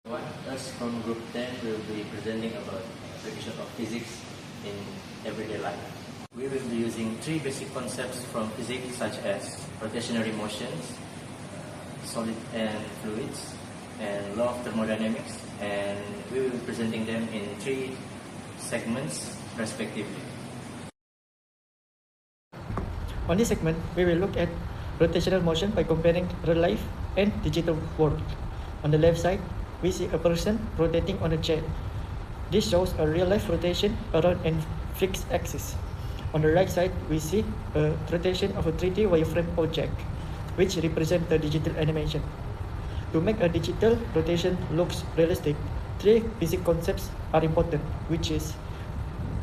Us from Group 10 will be presenting about application of physics in everyday life. We will be using three basic concepts from physics such as rotationary motions, solid and fluids, and law of thermodynamics, and we will be presenting them in three segments respectively. On this segment, we will look at rotational motion by comparing real life and digital world. On the left side, we see a person rotating on a chair. This shows a real-life rotation around a fixed axis. On the right side, we see a rotation of a 3D wireframe object, which represents the digital animation. To make a digital rotation looks realistic, three basic concepts are important, which is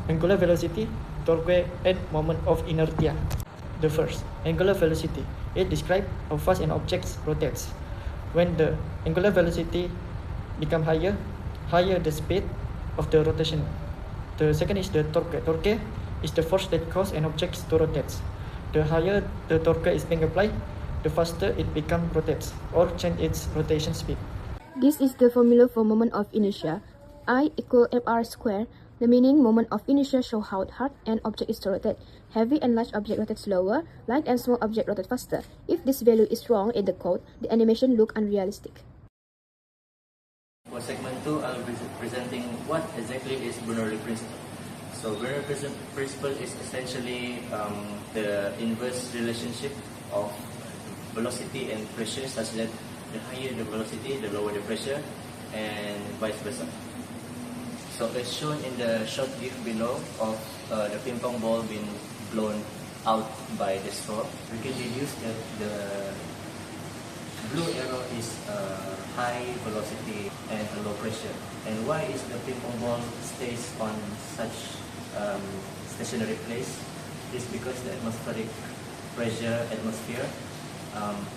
angular velocity, torque, and moment of inertia. The first, angular velocity. It describes how fast an object rotates. When the angular velocity becomes higher the speed of the rotation. The second is the torque. Torque is the force that causes an object to rotate. The higher the torque is being applied, the faster it becomes rotates or change its rotation speed. This is the formula for moment of inertia. I equal mr squared. The meaning moment of inertia show how hard an object is to rotate. Heavy and large object rotate slower, light and small object rotate faster. If this value is wrong in the code, the animation look unrealistic. For segment 2, I'll be presenting what exactly is Bernoulli principle. So Bernoulli principle is essentially the inverse relationship of velocity and pressure, such that the higher the velocity, the lower the pressure, and vice versa. So as shown in the short GIF below of the ping pong ball being blown out by the straw, we can deduce that the blue arrow is high velocity and a low pressure. And why is the ping pong ball stays on such stationary place? Is because the atmospheric atmosphere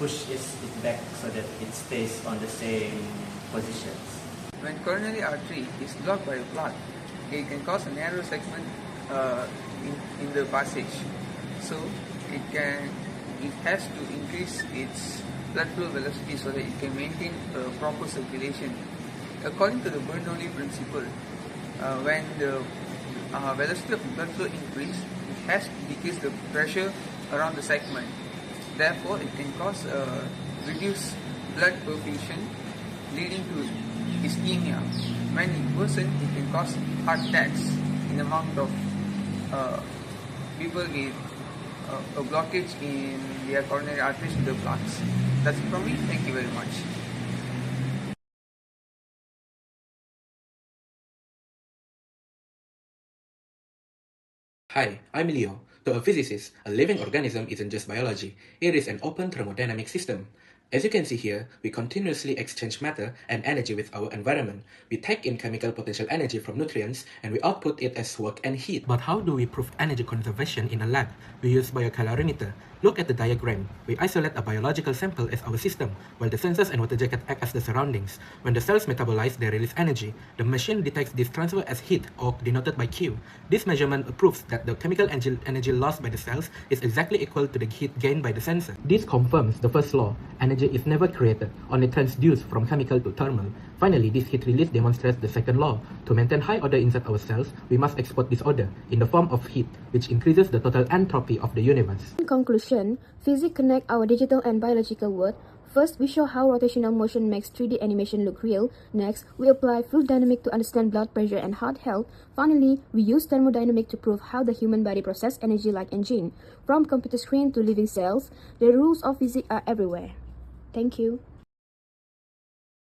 pushes it back so that it stays on the same positions. When coronary artery is blocked by blood, it can cause a narrow segment in the passage. So it has to increase its blood flow velocity so that it can maintain a proper circulation. According to the Bernoulli principle, when the velocity of blood flow increases, it has to decrease the pressure around the segment. Therefore, it can cause reduced blood perfusion, leading to ischemia. When it worsens, it can cause heart attacks in amount of people with a blockage in their coronary arteries with the plaques. That's it from me. Thank you very much. Hi, I'm Leo. To a physicist, a living organism isn't just biology, it is an open thermodynamic system. As you can see here, we continuously exchange matter and energy with our environment. We take in chemical potential energy from nutrients and we output it as work and heat. But how do we prove energy conservation in a lab? We use biocalorimeter. Look at the diagram. We isolate a biological sample as our system, while the sensors and water jacket act as the surroundings. When the cells metabolize, they release energy. The machine detects this transfer as heat, or denoted by Q. This measurement proves that the chemical energy lost by the cells is exactly equal to the heat gained by the sensor. This confirms the first law. Energy is never created, only transduced from chemical to thermal. Finally, this heat release demonstrates the second law. To maintain high order inside our cells, we must export this order in the form of heat, which increases the total entropy of the universe. In conclusion, physics connect our digital and biological world. First, we show how rotational motion makes 3D animation look real. Next, we apply fluid dynamics to understand blood pressure and heart health. Finally, we use thermodynamics to prove how the human body processes energy like engine. From computer screen to living cells, the rules of physics are everywhere. Thank you.